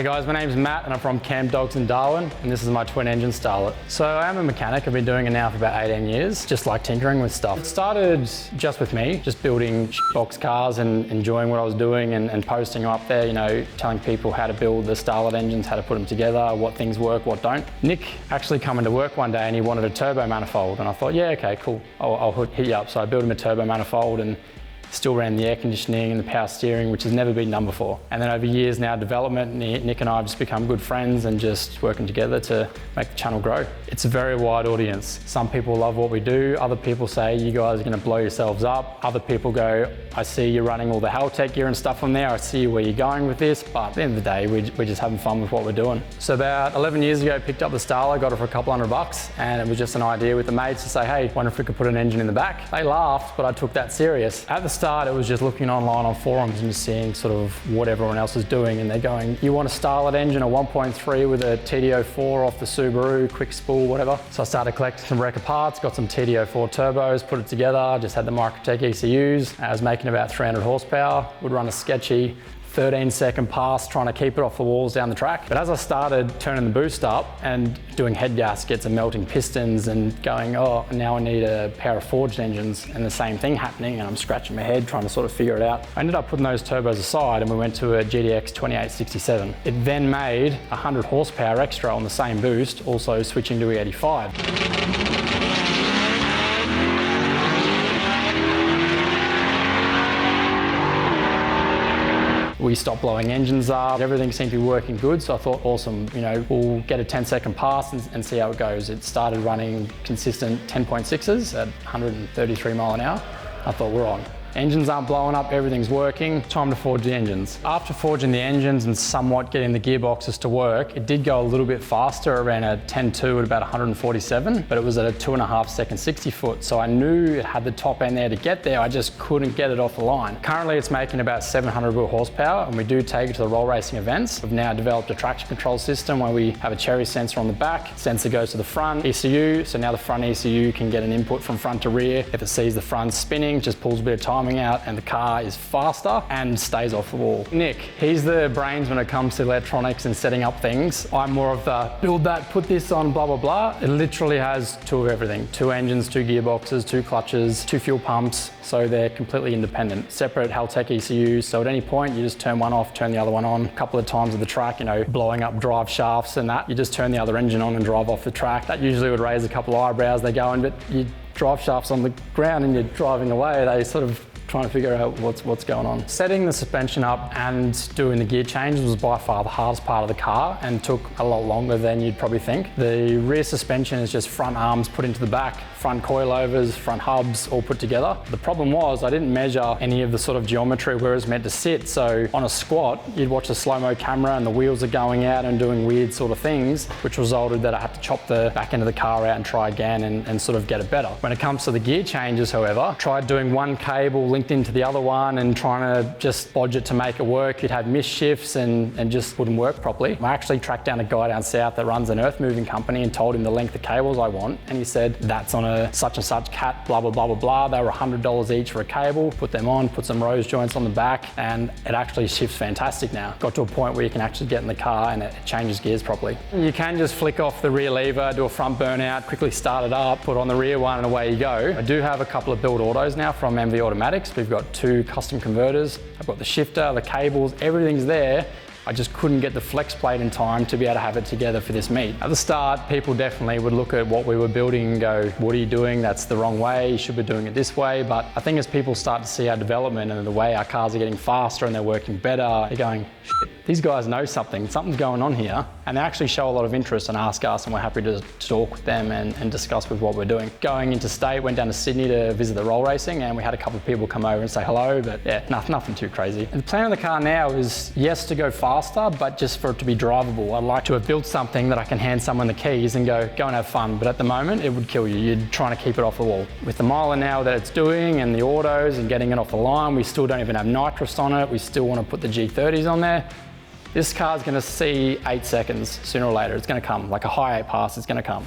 Hey guys, my name's Matt and I'm from Camp Dogs in Darwin, and this is my twin engine Starlet. So I am a mechanic. I've been doing it now for about 18 years, just like tinkering with stuff. It started just with me, just building box cars and enjoying what I was doing and posting up there, you know, telling people how to build the Starlet engines, how to put them together, what things work, what don't. Nick actually come into work one day and he wanted a turbo manifold, and I thought, yeah, okay, cool, I'll hit you up. So I built him a turbo manifold and still ran the air conditioning and the power steering, which has never been done before. And then over years now, development, Nick and I have just become good friends and just working together to make the channel grow. It's a very wide audience. Some people love what we do. Other people say, you guys are gonna blow yourselves up. Other people go, I see you running all the Haltech gear and stuff on there. I see where you're going with this. But at the end of the day, we're just having fun with what we're doing. So about 11 years ago, picked up the Starlet, got it for a couple $100, and it was just an idea with the mates to say, hey, wonder if we could put an engine in the back. They laughed, but I took that serious. At the start, it was just looking online on forums and just seeing sort of what everyone else is doing, and they're going, you want a Starlet engine, a 1.3 with a TD04 off the Subaru, quick spool, whatever. So I started collecting some Wrecker parts, got some TD04 turbos, put it together, just had the Microtech ECUs. I was making about 300 horsepower, would run a sketchy 13-second pass trying to keep it off the walls down the track. But as I started turning the boost up and doing head gaskets and melting pistons and going, oh, now I need a pair of forged engines, and the same thing happening, and I'm scratching my head trying to sort of figure it out. I ended up putting those turbos aside and we went to a GDX 2867. It then made 100 horsepower extra on the same boost, also switching to E85. We stopped blowing engines up, everything seemed to be working good, so I thought, awesome, you know, we'll get a 10-second pass and see how it goes. It started running consistent 10.6s at 133 mile an hour. I thought, we're on. Engines aren't blowing up, everything's working, time to forge the engines. After forging the engines and somewhat getting the gearboxes to work, it did go a little bit faster. It ran a 10.2 at about 147, but it was at a 2.5 second 60 foot. So I knew it had the top end there to get there, I just couldn't get it off the line. Currently it's making about 700 wheel horsepower, and we do take it to the roll racing events. We've now developed a traction control system where we have a cherry sensor on the back, sensor goes to the front ECU, so now the front ECU can get an input from front to rear. If it sees the front spinning, just pulls a bit of time out and the car is faster and stays off the wall. Nick, he's the brains when it comes to electronics and setting up things. I'm more of the build that, put this on, blah, blah, blah. It literally has two of everything. 2 engines, 2 gearboxes, 2 clutches, 2 fuel pumps. So they're completely independent. Separate Haltech ECUs. So at any point, you just turn one off, turn the other one on. A couple of times at the track, you know, blowing up drive shafts and that, you just turn the other engine on and drive off the track. That usually would raise a couple of eyebrows. They go in, but you drive shafts on the ground and you're driving away. They sort of trying to figure out what's going on. Setting the suspension up and doing the gear changes was by far the hardest part of the car and took a lot longer than you'd probably think. The rear suspension is just front arms put into the back, front coilovers, front hubs all put together. The problem was I didn't measure any of the sort of geometry where it was meant to sit, so on a squat you'd watch a slow-mo camera and the wheels are going out and doing weird sort of things, which resulted that I had to chop the back end of the car out and try again and sort of get it better. When it comes to the gear changes, however, tried doing one cable linked into the other one and trying to just bodge it to make it work. You'd have missed shifts and just wouldn't work properly. I actually tracked down a guy down south that runs an earth moving company and told him the length of cables I want, and he said, that's on a such and such cat, blah, blah, blah, blah, blah. They were $100 each for a cable. Put them on, put some rose joints on the back, and it actually shifts fantastic now. Got to a point where you can actually get in the car and it changes gears properly. You can just flick off the rear lever, do a front burnout, quickly start it up, put on the rear one, and away you go. I do have a couple of build autos now from MV Automatics. We've got 2 custom converters. I've got the shifter, the cables, everything's there. I just couldn't get the flex plate in time to be able to have it together for this meet. At the start, people definitely would look at what we were building and go, what are you doing? That's the wrong way. You should be doing it this way. But I think as people start to see our development and the way our cars are getting faster and they're working better, they're going, shit, these guys know something's going on here. And they actually show a lot of interest and ask us, and we're happy to talk with them and discuss with what we're doing. Going interstate, went down to Sydney to visit the roll racing, and we had a couple of people come over and say hello, but yeah, nothing too crazy. And the plan of the car now is, yes, to go faster, but just for it to be drivable. I'd like to have built something that I can hand someone the keys and go and have fun, but at the moment, it would kill you. You're trying to keep it off the wall. With the mile an hour that it's doing and the autos and getting it off the line, we still don't even have nitrous on it. We still want to put the G30s on there. This car's going to see 8 seconds sooner or later. It's going to come, like a high 8 pass, it's going to come.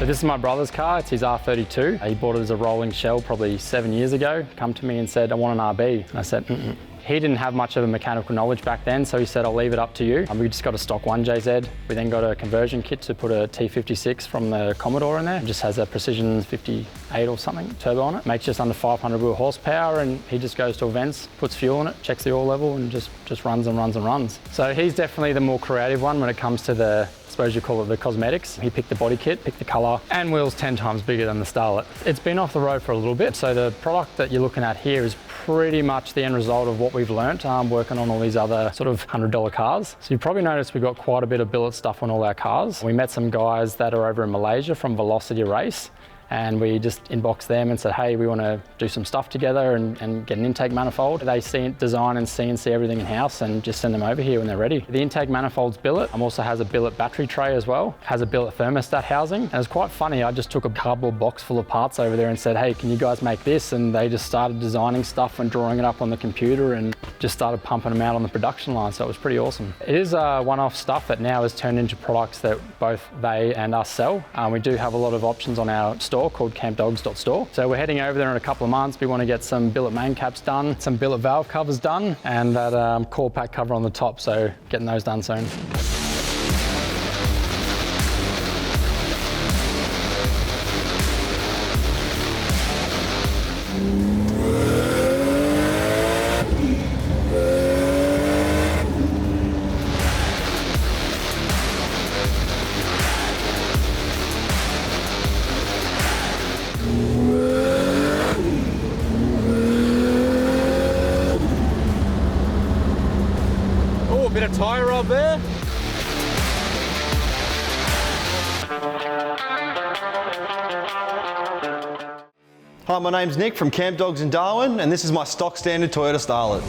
So this is my brother's car, it's his R32. He bought it as a rolling shell probably 7 years ago. Come to me and said, I want an RB. And I said, mm-mm. He didn't have much of a mechanical knowledge back then, so he said, I'll leave it up to you. We just got a stock 1JZ. We then got a conversion kit to put a T56 from the Commodore in there. It just has a Precision 58 or something turbo on it. Makes just under 500 wheel horsepower, and he just goes to events, puts fuel in it, checks the oil level, and just runs and runs and runs. So he's definitely the more creative one when it comes to the, I suppose you call it the cosmetics. He picked the body kit, picked the colour, and wheels 10 times bigger than the Starlet. It's been off the road for a little bit, so the product that you're looking at here is pretty much the end result of what we've learnt working on all these other sort of $100 cars. So you probably noticed we've got quite a bit of billet stuff on all our cars. We met some guys that are over in Malaysia from Velocity Race, and we just inboxed them and said, hey, we want to do some stuff together and get an intake manifold. They design and CNC everything in-house and just send them over here when they're ready. The intake manifold's billet. Also has a billet battery tray as well. Has a billet thermostat housing. And it's quite funny, I just took a cardboard box full of parts over there and said, hey, can you guys make this? And they just started designing stuff and drawing it up on the computer and just started pumping them out on the production line. So it was pretty awesome. It is one-off stuff that now has turned into products that both they and us sell. We do have a lot of options on our store called campdogs.store. So we're heading over there in a couple of months. We want to get some billet main caps done, some billet valve covers done, and that core pack cover on the top. So getting those done soon. Bit of tyre rub there. Hi, my name's Nick from Camp Dogs in Darwin, and this is my stock standard Toyota Starlet.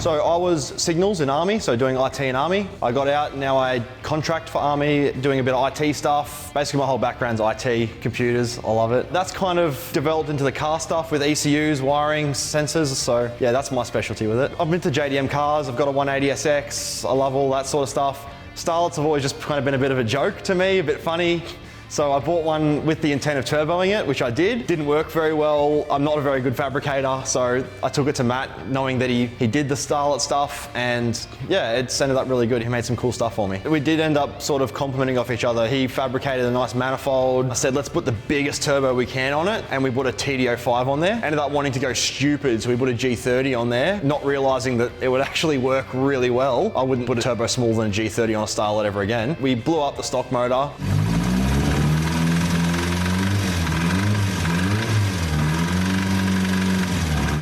So I was signals in Army, so doing IT in Army. I got out, now I contract for Army, doing a bit of IT stuff. Basically my whole background's IT, computers, I love it. That's kind of developed into the car stuff with ECUs, wiring, sensors, so yeah, that's my specialty with it. I've been to JDM cars, I've got a 180SX, I love all that sort of stuff. Starlets have always just kind of been a bit of a joke to me, a bit funny. So I bought one with the intent of turboing it, which I did. Didn't work very well. I'm not a very good fabricator, so I took it to Matt knowing that he did the Starlet stuff, and yeah, it's ended up really good. He made some cool stuff for me. We did end up sort of complementing off each other. He fabricated a nice manifold. I said, let's put the biggest turbo we can on it, and we put a TD05 on there. Ended up wanting to go stupid, so we put a G30 on there, not realizing that it would actually work really well. I wouldn't put a turbo smaller than a G30 on a Starlet ever again. We blew up the stock motor.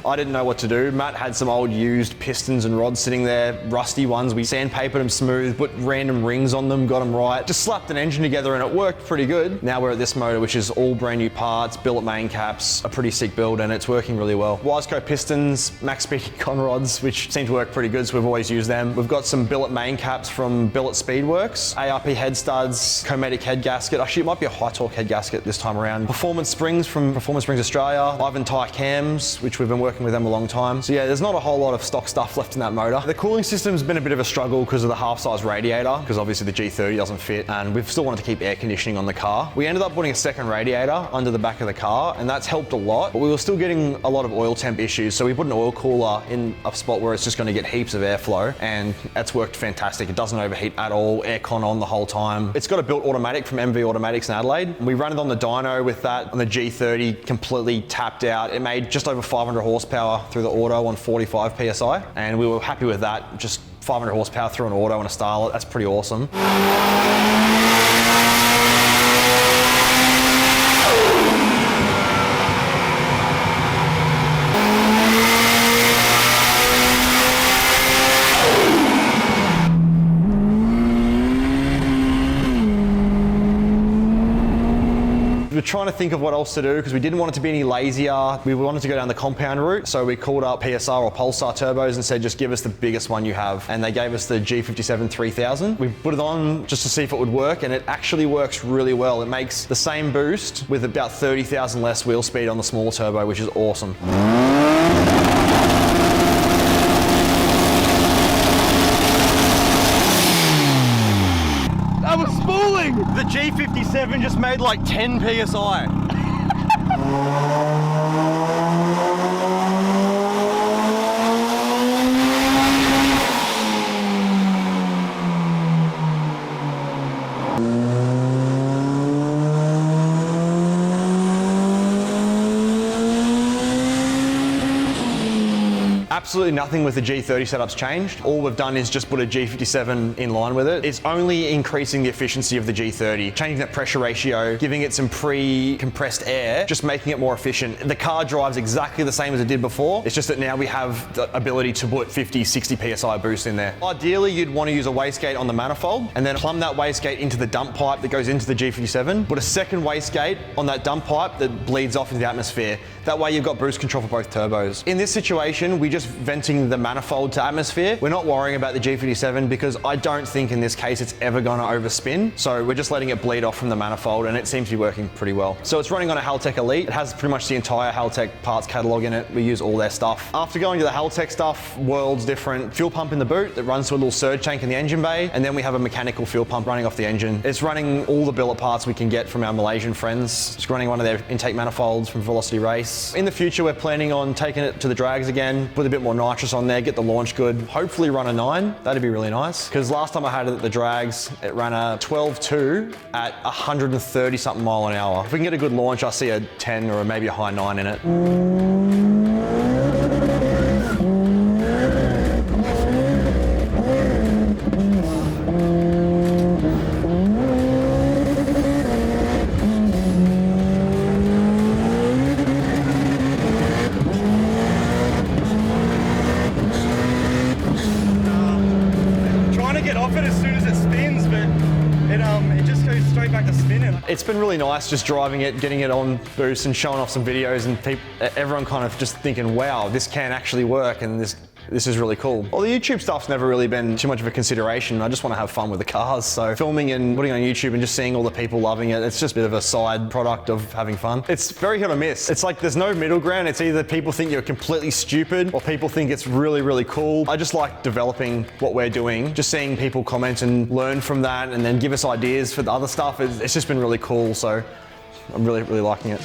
I didn't know what to do. Matt had some old used pistons and rods sitting there, rusty ones. We sandpapered them smooth, put random rings on them, got them right. Just slapped an engine together and it worked pretty good. Now we're at this motor, which is all brand new parts, billet main caps, a pretty sick build, and it's working really well. Wiseco pistons, max speed con rods, which seem to work pretty good, so we've always used them. We've got some billet main caps from Billet Speedworks, ARP head studs, Cometic head gasket. Actually, it might be a high torque head gasket this time around. Performance springs from Performance Springs Australia, Ivan Tie cams, which we've been working with them a long time. So yeah, there's not a whole lot of stock stuff left in that motor. The cooling system's been a bit of a struggle because of the half-size radiator, because obviously the G30 doesn't fit, and we've still wanted to keep air conditioning on the car. We ended up putting a second radiator under the back of the car, and that's helped a lot, but we were still getting a lot of oil temp issues, so we put an oil cooler in a spot where it's just going to get heaps of airflow, and that's worked fantastic. It doesn't overheat at all, aircon on the whole time. It's got a built automatic from MV Automatics in Adelaide. We ran it on the dyno with that on the G30, completely tapped out. It made just over 500 horsepower through the auto on 45 PSI, and we were happy with that. Just 500 horsepower through an auto and a Starlet, that's pretty awesome. We're trying to think of what else to do because we didn't want it to be any lazier. We wanted to go down the compound route, so we called up PSR or Pulsar turbos and said, just give us the biggest one you have. And they gave us the G57 3000. We put it on just to see if it would work, and it actually works really well. It makes the same boost with about 30,000 less wheel speed on the smaller turbo, which is awesome. G57 just made like 10 PSI. Absolutely nothing with the G30 setup's changed. All we've done is just put a G57 in line with it. It's only increasing the efficiency of the G30, changing that pressure ratio, giving it some pre-compressed air, just making it more efficient. The car drives exactly the same as it did before. It's just that now we have the ability to put 50, 60 PSI boost in there. Ideally, you'd want to use a wastegate on the manifold and then plumb that wastegate into the dump pipe that goes into the G57. Put a second wastegate on that dump pipe that bleeds off into the atmosphere. That way you've got boost control for both turbos. In this situation, we just venting the manifold to atmosphere. We're not worrying about the G57 because I don't think in this case it's ever going to overspin. So we're just letting it bleed off from the manifold and it seems to be working pretty well. So it's running on a Haltech Elite. It has pretty much the entire Haltech parts catalog in it. We use all their stuff. After going to the Haltech stuff, world's different. Fuel pump in the boot that runs to a little surge tank in the engine bay. And then we have a mechanical fuel pump running off the engine. It's running all the billet parts we can get from our Malaysian friends. It's running one of their intake manifolds from Velocity Race. In the future, we're planning on taking it to the drags again, put a bit more nitrous on there, get the launch good, hopefully run a 9. That'd be really nice. Because last time I had it at the drags, it ran a 12.2 at 130 something mile an hour. If we can get a good launch, I see a 10 or maybe a high 9 in it. It's been really nice just driving it, getting it on boost and showing off some videos and everyone kind of just thinking, wow, this can actually work and this is really cool. Well, the YouTube stuff's never really been too much of a consideration. I just want to have fun with the cars. So filming and putting on YouTube and just seeing all the people loving it, it's just a bit of a side product of having fun. It's very hit or miss. It's like there's no middle ground. It's either people think you're completely stupid or people think it's really, really cool. I just like developing what we're doing, just seeing people comment and learn from that and then give us ideas for the other stuff. It's just been really cool. So I'm really, really liking it.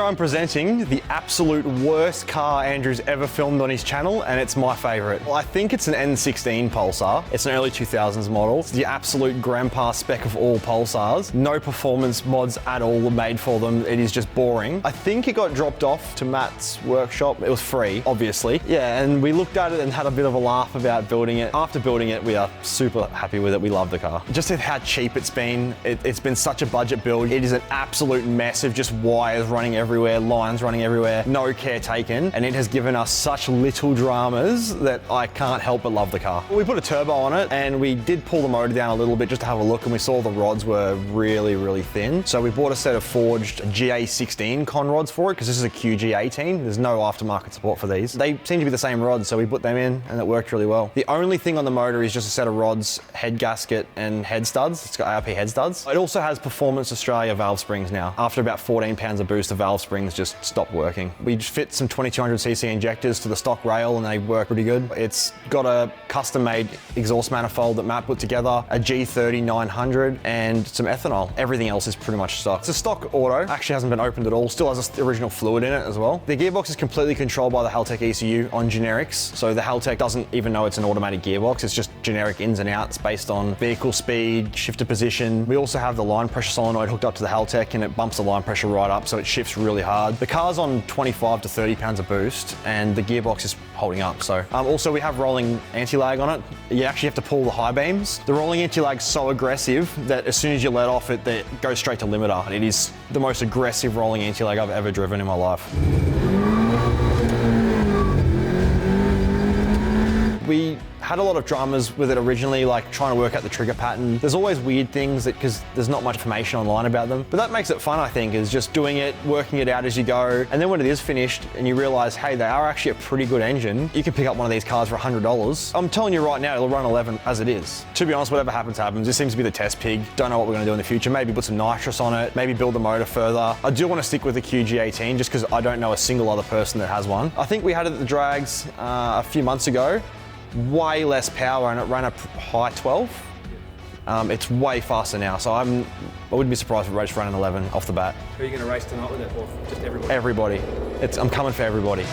I'm presenting the absolute worst car Andrew's ever filmed on his channel, and it's my favorite. Well, I think it's an N16 Pulsar. It's an early 2000s model. It's the absolute grandpa spec of all Pulsars. No performance mods at all made for them. It is just boring. I think it got dropped off to Matt's workshop. It was free, obviously. Yeah, and we looked at it and had a bit of a laugh about building it. After building it, we are super happy with it. We love the car. Just at how cheap it's been. It's been such a budget build. It is an absolute mess of just wires running everywhere, lines running everywhere, no care taken, and it has given us such little dramas that I can't help but love the car. We put a turbo on it and we did pull the motor down a little bit just to have a look, and we saw the rods were really, really thin. So we bought a set of forged GA16 con rods for it because this is a QG18. There's no aftermarket support for these. They seem to be the same rods, so we put them in and it worked really well. The only thing on the motor is just a set of rods, head gasket and head studs. It's got ARP head studs. It also has Performance Australia valve springs now. After about 14 pounds of boost, the valve springs just stopped working. We fit some 2200cc injectors to the stock rail and they work pretty good. It's got a custom-made exhaust manifold that Matt put together, a G30 900 and some ethanol. Everything else is pretty much stock. It's a stock auto, actually hasn't been opened at all, still has the original fluid in it as well. The gearbox is completely controlled by the Haltech ECU on generics, so the Haltech doesn't even know it's an automatic gearbox, it's just generic ins and outs based on vehicle speed, shifter position. We also have the line pressure solenoid hooked up to the Haltech and it bumps the line pressure right up so it shifts really hard. The car's on 25 to 30 pounds of boost and the gearbox is holding up. So also we have rolling anti-lag on it. You actually have to pull the high beams. The rolling anti-lag is so aggressive that as soon as you let off it goes straight to limiter. It is the most aggressive rolling anti-lag I've ever driven in my life. We Had a lot of dramas with it originally, like trying to work out the trigger pattern. There's always weird things because there's not much information online about them. But that makes it fun, I think, is just doing it, working it out as you go. And then when it is finished and you realize, hey, they are actually a pretty good engine, you can pick up one of these cars for $100. I'm telling you right now, it'll run 11 as it is. To be honest, whatever happens, happens. This seems to be the test pig. Don't know what we're gonna do in the future. Maybe put some nitrous on it, maybe build the motor further. I do want to stick with the QG18 just because I don't know a single other person that has one. I think we had it at the drags a few months ago. Way less power and it ran a high 12. It's way faster now, so I wouldn't be surprised if it raced running 11 off the bat. Are you going to race tonight with it, or just everybody? Everybody. I'm coming for everybody.